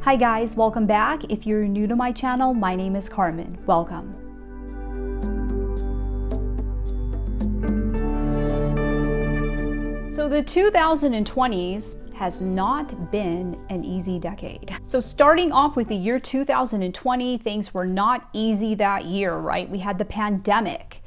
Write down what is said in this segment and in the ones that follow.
Hi guys, welcome back. If you're new to my channel, my name is Carmen. Welcome. So the 2020s has not been an easy decade. So starting off with the year 2020, things were not easy that year, right? We had the pandemic,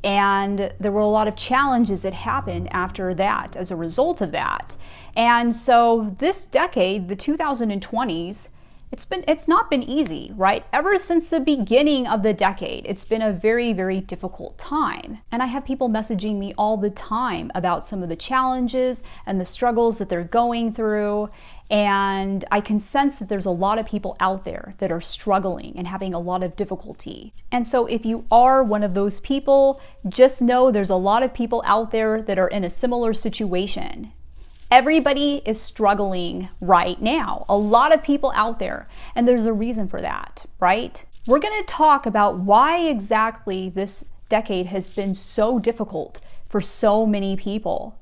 and there were a lot of challenges that happened after that as a result of that. And so this decade, the 2020s, it's not been easy, right? Ever since the beginning of the decade, it's been a very, very difficult time. And I have people messaging me all the time about some of the challenges and the struggles that they're going through. And I can sense that there's a lot of people out there that are struggling and having a lot of difficulty. And so if you are one of those people, just know there's a lot of people out there that are in a similar situation. Everybody is struggling right now. A lot of people out there, and there's a reason for that, right? We're going to talk about why exactly this decade has been so difficult for so many people.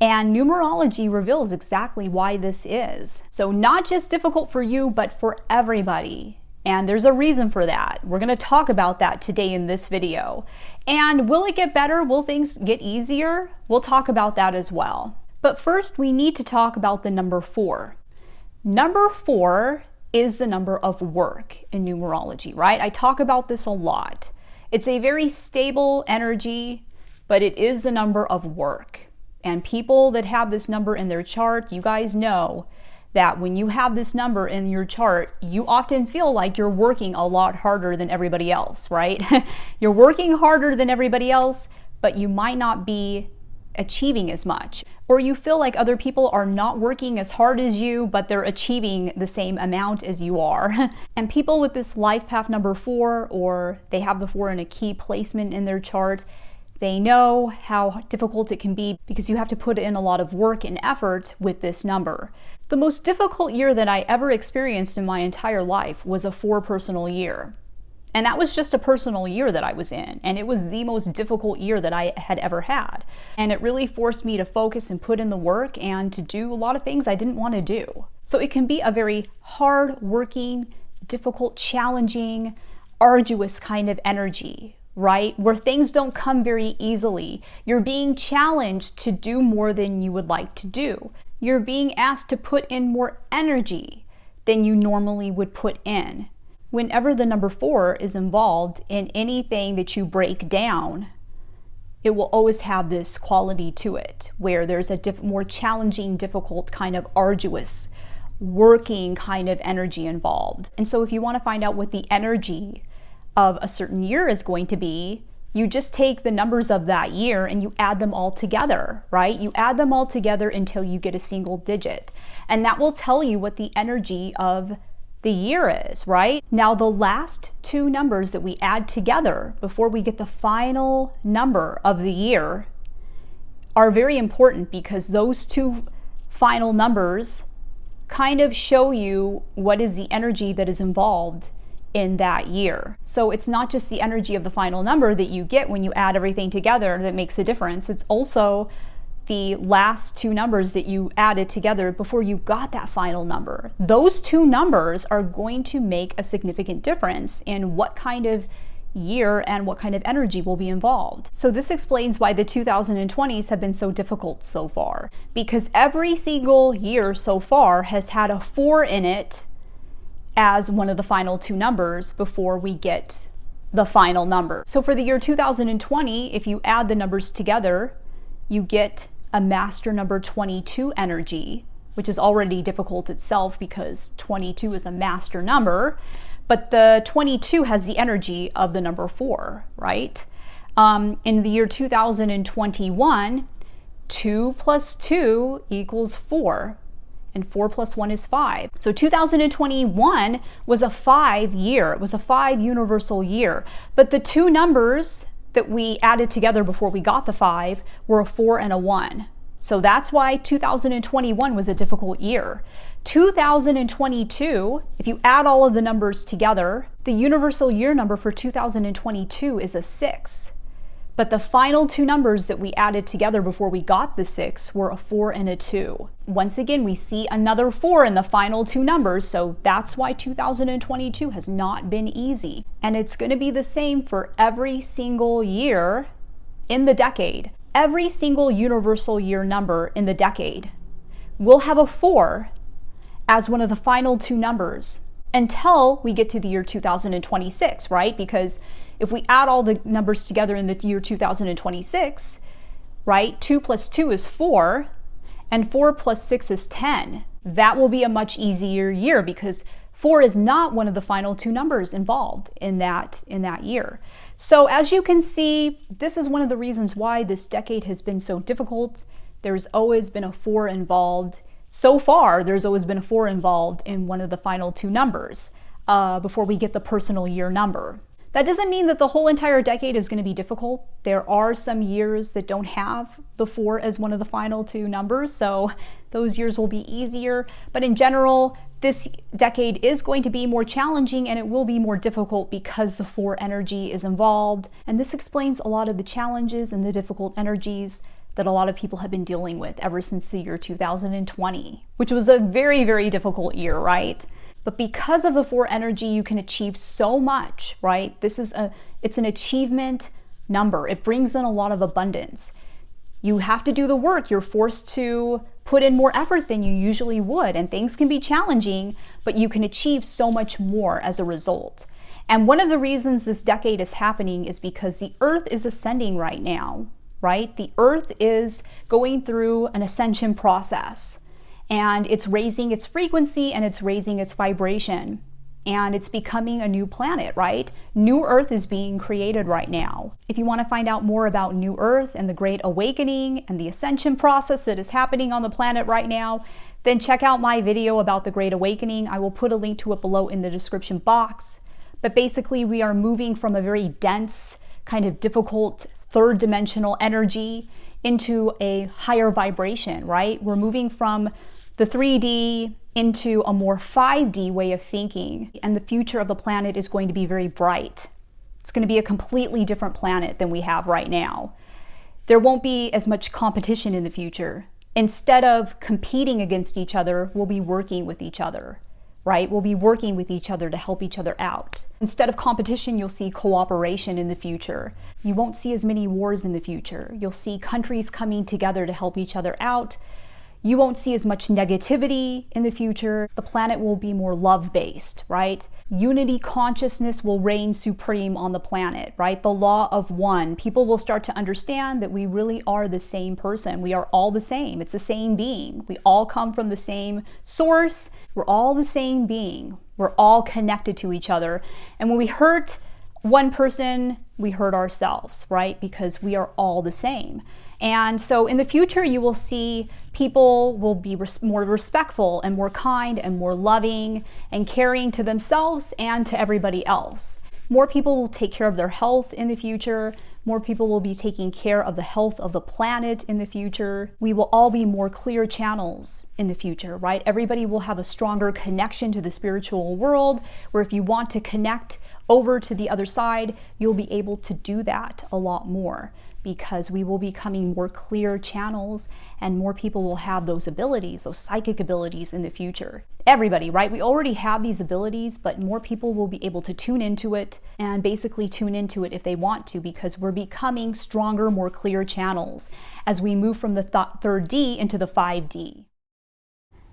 And numerology reveals exactly why this is. So not just difficult for you, but for everybody. And there's a reason for that. We're going to talk about that today in this video. And will it get better? Will things get easier? We'll talk about that as well. But first, we need to talk about the number 4. Number 4 is the number of work in numerology, right? I talk about this a lot. It's a very stable energy, but it is the number of work. And people that have this number in their chart, you guys know that when you have this number in your chart, you often feel like you're working a lot harder than everybody else, right? You're working harder than everybody else, but you might not be achieving as much. Or you feel like other people are not working as hard as you, but they're achieving the same amount as you are. And people with this life path number 4, or they have the 4 in a key placement in their chart, they know how difficult it can be because you have to put in a lot of work and effort with this number. The most difficult year that I ever experienced in my entire life was a 4 personal year. And that was just a personal year that I was in. And it was the most difficult year that I had ever had. And it really forced me to focus and put in the work and to do a lot of things I didn't want to do. So it can be a very hard working, difficult, challenging, arduous kind of energy, right? Where things don't come very easily. You're being challenged to do more than you would like to do. You're being asked to put in more energy than you normally would put in. Whenever the number 4 is involved in anything that you break down, it will always have this quality to it, where there's a more challenging, difficult, kind of arduous, working kind of energy involved. And so if you want to find out what the energy of a certain year is going to be, you just take the numbers of that year and you add them all together, right? You add them all together until you get a single digit. And that will tell you what the energy of the year is, right? Now, the last 2 numbers that we add together before we get the final number of the year are very important, because those 2 final numbers kind of show you what is the energy that is involved in that year. So it's not just the energy of the final number that you get when you add everything together that makes a difference. It's also the last 2 numbers that you added together before you got that final number. Those 2 numbers are going to make a significant difference in what kind of year and what kind of energy will be involved. So this explains why the 2020s have been so difficult so far, because every single year so far has had a 4 in it as one of the final 2 numbers before we get the final number. So for the year 2020, if you add the numbers together, you get a master number 22 energy, which is already difficult itself because 22 is a master number, but the 22 has the energy of the number 4, right? In the year 2021, 2 plus 2 equals 4, and 4 plus 1 is 5. So 2021 was a 5 year. It was a 5 universal year, but the 2 numbers that we added together before we got the 5 were a 4 and a 1. So that's why 2021 was a difficult year. 2022, if you add all of the numbers together, the universal year number for 2022 is a 6. But the final two numbers that we added together before we got the 6 were a 4 and a 2. Once again, we see another 4 in the final two numbers, so that's why 2022 has not been easy. And it's going to be the same for every single year in the decade. Every single universal year number in the decade will have a 4 as one of the final two numbers until we get to the year 2026, right? Because if we add all the numbers together in the year 2026, right, 2 plus 2 is 4, and 4 plus 6 is 10. That will be a much easier year because 4 is not one of the final two numbers involved in that year. So as you can see, this is one of the reasons why this decade has been so difficult. There's always been a 4 involved. So far, there's always been a 4 involved in one of the final two numbers before we get the personal year number. That doesn't mean that the whole entire decade is going to be difficult. There are some years that don't have the 4 as one of the final two numbers, so those years will be easier. But in general, this decade is going to be more challenging and it will be more difficult because the 4 energy is involved. And this explains a lot of the challenges and the difficult energies that a lot of people have been dealing with ever since the year 2020, which was a very, very difficult year, right? But because of the 4 energy, you can achieve so much, right? It's an achievement number. It brings in a lot of abundance. You have to do the work. You're forced to put in more effort than you usually would, and things can be challenging, but you can achieve so much more as a result. And one of the reasons this decade is happening is because the Earth is ascending right now, right? The Earth is going through an ascension process. And it's raising its frequency and it's raising its vibration. And it's becoming a new planet, right? New Earth is being created right now. If you want to find out more about New Earth and the Great Awakening and the ascension process that is happening on the planet right now, then check out my video about the Great Awakening. I will put a link to it below in the description box. But basically, we are moving from a very dense, kind of difficult, third-dimensional energy into a higher vibration, right? We're moving from the 3D into a more 5D way of thinking. And the future of the planet is going to be very bright. It's going to be a completely different planet than we have right now. There won't be as much competition in the future. Instead of competing against each other, we'll be working with each other, right? We'll be working with each other to help each other out. Instead of competition, you'll see cooperation in the future. You won't see as many wars in the future. You'll see countries coming together to help each other out. You won't see as much negativity in the future. The planet will be more love-based, right? Unity consciousness will reign supreme on the planet, right? The law of one. People will start to understand that we really are the same person. We are all the same. It's the same being. We all come from the same source. We're all the same being. We're all connected to each other. And when we hurt one person, we hurt ourselves, right? Because we are all the same. And so in the future, you will see people will be more respectful and more kind and more loving and caring to themselves and to everybody else. More people will take care of their health in the future. More people will be taking care of the health of the planet in the future. We will all be more clear channels in the future, right? Everybody will have a stronger connection to the spiritual world, where if you want to connect over to the other side, you'll be able to do that a lot more, because we will be becoming more clear channels and more people will have those abilities, those psychic abilities in the future. Everybody, right? We already have these abilities, but more people will be able to tune into it and basically tune into it if they want to, because we're becoming stronger, more clear channels as we move from the 3D into the 5D.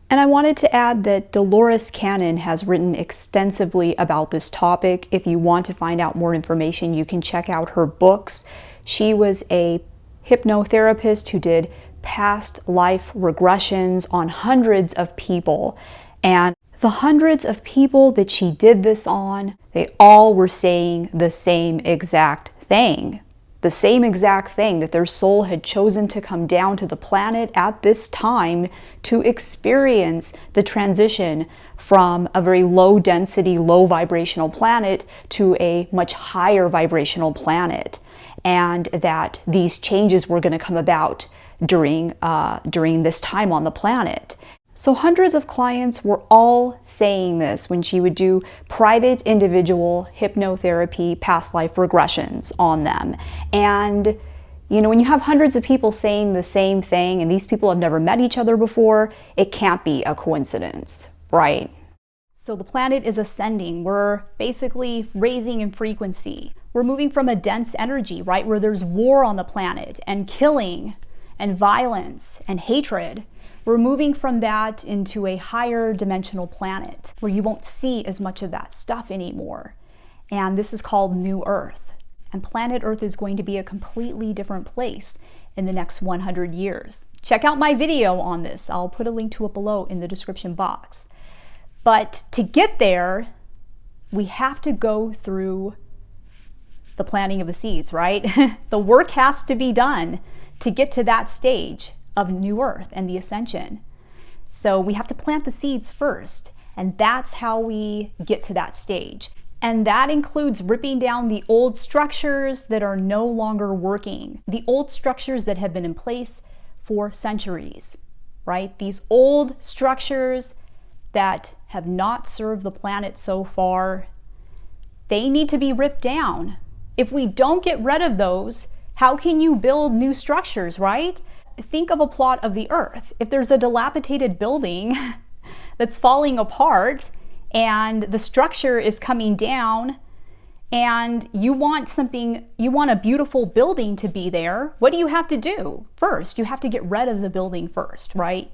And I wanted to add that Dolores Cannon has written extensively about this topic. If you want to find out more information, you can check out her books. She was a hypnotherapist who did past life regressions on hundreds of people. And the hundreds of people that she did this on, they all were saying the same exact thing. The same exact thing, that their soul had chosen to come down to the planet at this time to experience the transition from a very low density, low vibrational planet to a much higher vibrational planet. And that these changes were going to come about during this time on the planet. So hundreds of clients were all saying this when she would do private individual hypnotherapy past life regressions on them. And when you have hundreds of people saying the same thing and these people have never met each other before, it can't be a coincidence, right? So the planet is ascending. We're basically raising in frequency. We're moving from a dense energy, right, where there's war on the planet and killing and violence and hatred. We're moving from that into a higher dimensional planet where you won't see as much of that stuff anymore. And this is called New Earth. And planet Earth is going to be a completely different place in the next 100 years. Check out my video on this. I'll put a link to it below in the description box. But to get there, we have to go through the planting of the seeds, right? The work has to be done to get to that stage of New Earth and the ascension. So we have to plant the seeds first, and that's how we get to that stage. And that includes ripping down the old structures that are no longer working, the old structures that have been in place for centuries, right? These old structures that have not served the planet so far, they need to be ripped down. If we don't get rid of those, how can you build new structures, right? Think of a plot of the earth. If there's a dilapidated building that's falling apart and the structure is coming down and you want a beautiful building to be there, what do you have to do? First, you have to get rid of the building first, right?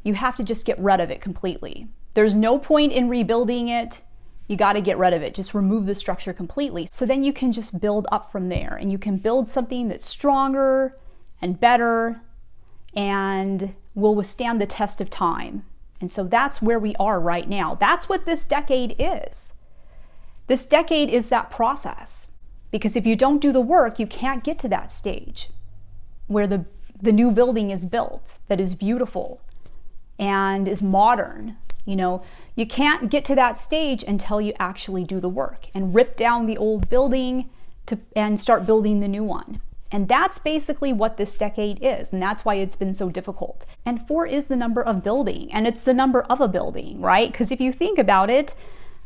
You have to just get rid of it completely. There's no point in rebuilding it. You got to get rid of it. Just remove the structure completely. So then you can just build up from there and you can build something that's stronger and better and will withstand the test of time. And so that's where we are right now. That's what this decade is. This decade is that process. Because if you don't do the work, you can't get to that stage where the new building is built that is beautiful and is modern. You can't get to that stage until you actually do the work and rip down the old building and start building the new one. And that's basically what this decade is, and that's why it's been so difficult. And 4 is the number of building, and it's the number of a building, right? Because if you think about it,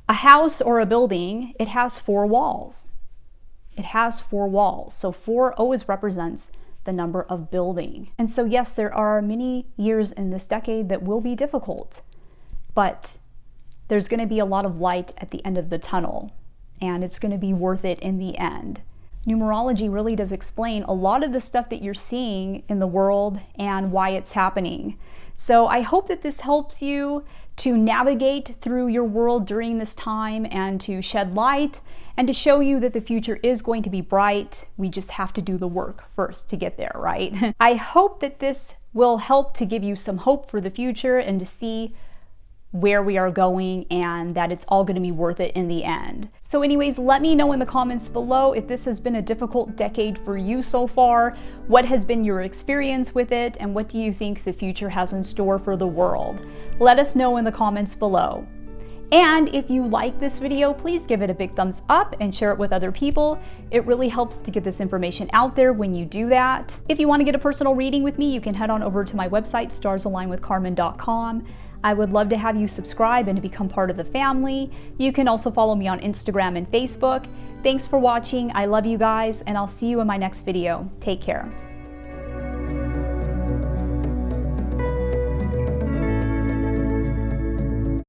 a house or a building, it has 4 walls. It has 4 walls. So 4 always represents the number of building. And so yes, there are many years in this decade that will be difficult, but there's going to be a lot of light at the end of the tunnel, and it's going to be worth it in the end. Numerology really does explain a lot of the stuff that you're seeing in the world and why it's happening. So I hope that this helps you to navigate through your world during this time and to shed light and to show you that the future is going to be bright. We just have to do the work first to get there, right? I hope that this will help to give you some hope for the future and to see where we are going and that it's all going to be worth it in the end. So anyways, let me know in the comments below if this has been a difficult decade for you so far. What has been your experience with it, and what do you think the future has in store for the world? Let us know in the comments below. And if you like this video, please give it a big thumbs up and share it with other people. It really helps to get this information out there when you do that. If you want to get a personal reading with me, you can head on over to my website, starsalignwithcarmen.com. I would love to have you subscribe and to become part of the family. You can also follow me on Instagram and Facebook. Thanks for watching. I love you guys, and I'll see you in my next video. Take care.